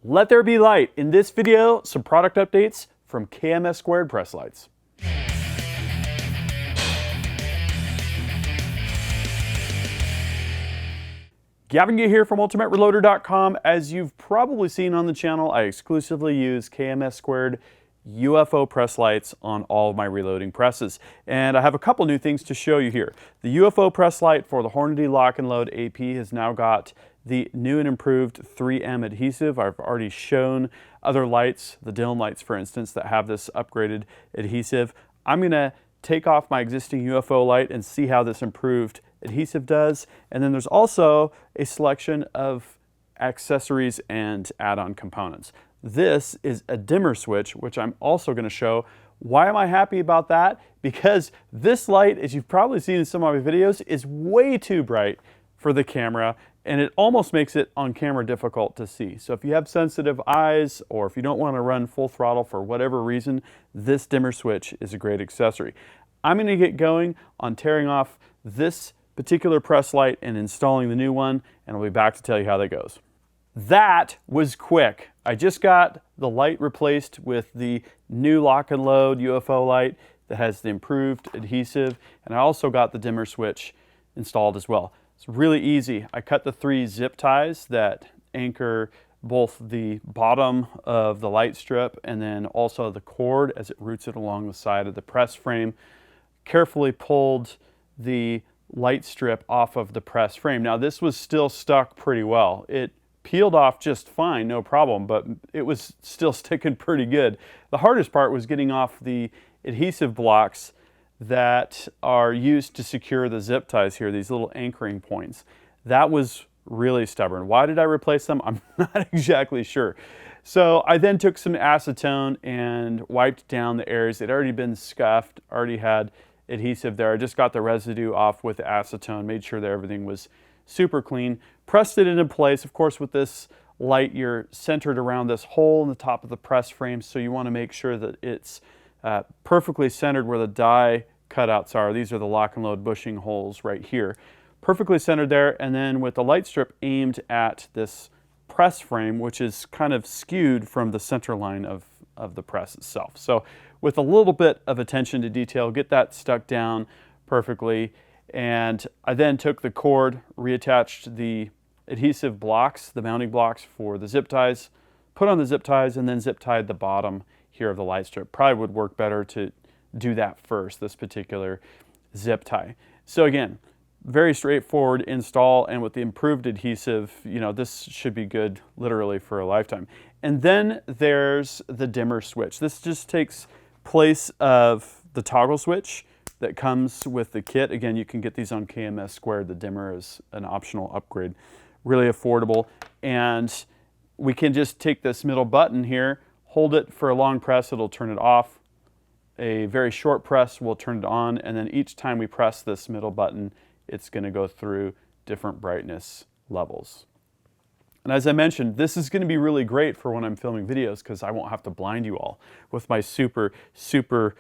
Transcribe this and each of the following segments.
Let there be light. In this video, some product updates from KMS Squared press lights. Gavin Gay here from UltimateReloader.com. As you've probably seen on the channel, I exclusively use KMS Squared UFO press lights on all of my reloading presses. And I have a couple new things to show you here. The UFO press light for the Hornady Lock and Load AP has now got the new and improved 3M adhesive. I've already shown other lights, the Dylan lights for instance, that have this upgraded adhesive. I'm going to take off my existing UFO light and see how this improved adhesive does. And then there's also a selection of accessories and add-on components. This is a dimmer switch, which I'm also going to show. Why am I happy about that? Because this light, as you've probably seen in some of my videos, is way too bright for the camera, and it almost makes it on camera difficult to see. So if you have sensitive eyes, or if you don't want to run full throttle for whatever reason, this dimmer switch is a great accessory. I'm going to get going on tearing off this particular press light and installing the new one, and I'll be back to tell you how that goes. That was quick. I just got the light replaced with the new Lock and Load UFO light that has the improved adhesive, and I also got the dimmer switch installed as well. It's really easy. I cut the 3 zip ties that anchor both the bottom of the light strip and then also the cord as it routes it along the side of the press frame. Carefully pulled the light strip off of the press frame. Now this was still stuck pretty well. It peeled off just fine, no problem, but it was still sticking pretty good. The hardest part was getting off the adhesive blocks that are used to secure the zip ties here, these little anchoring points. That was really stubborn. Why did I replace them? I'm not exactly sure. So I then took some acetone and wiped down the areas. They'd already been scuffed, already had adhesive there. I just got the residue off with acetone, made sure that everything was super clean, pressed it into place. Of course, with this light, you're centered around this hole in the top of the press frame, so you want to make sure that it's perfectly centered where the die cutouts are. These are the Lock and Load bushing holes right here. Perfectly centered there, and then with the light strip aimed at this press frame, which is kind of skewed from the center line of the press itself. So with a little bit of attention to detail, get that stuck down perfectly. And I then took the cord, reattached the adhesive blocks, the mounting blocks for the zip ties, put on the zip ties, and then zip tied the bottom here of the light strip. Probably would work better to do that first, this particular zip tie. So again, very straightforward install, and with the improved adhesive, you know, this should be good literally for a lifetime. And then there's the dimmer switch. This just takes place of the toggle switch that comes with the kit. Again, you can get these on KMS Squared. The dimmer is an optional upgrade, really affordable. And we can just take this middle button here, hold it for a long press, it'll turn it off. A very short press will turn it on, and then each time we press this middle button, it's going to go through different brightness levels. And as I mentioned, this is going to be really great for when I'm filming videos because I won't have to blind you all with my super, super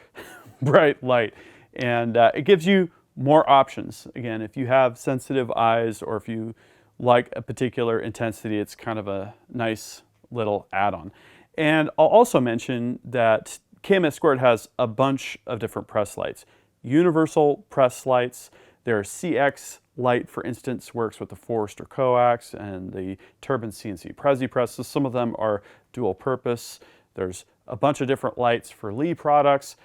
bright light. And it gives you more options. Again, if you have sensitive eyes or if you like a particular intensity, it's kind of a nice little add-on. And I'll also mention that KMS Squared has a bunch of different press lights. Universal press lights. Their CX light, for instance, works with the Forester coax and the Turbine CNC Prezi press. So some of them are dual purpose. There's a bunch of different lights for Lee products.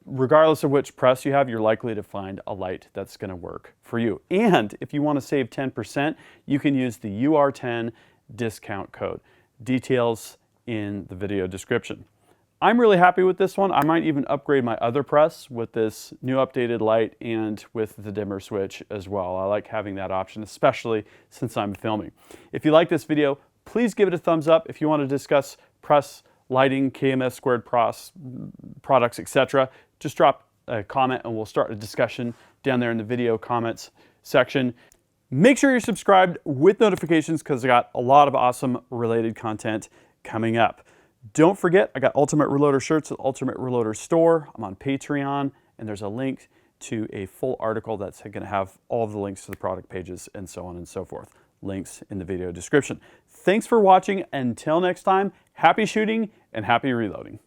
Regardless of which press you have, you're likely to find a light that's going to work for you. And if you want to save 10%, you can use the UR10 discount code. Details in the video description. I'm really happy with this one. I might even upgrade my other press with this new updated light and with the dimmer switch as well. I like having that option, especially since I'm filming. If you like this video, please give it a thumbs up. If you want to discuss press lighting, KMS Squared products, etc., just drop a comment and we'll start a discussion down there in the video comments section. Make sure you're subscribed with notifications because I got a lot of awesome related content coming up. Don't forget, I got Ultimate Reloader shirts at Ultimate Reloader store. I'm on Patreon, and there's a link to a full article that's going to have all of the links to the product pages and so on and so forth. Links in the video description. Thanks for watching. Until next time, happy shooting and happy reloading.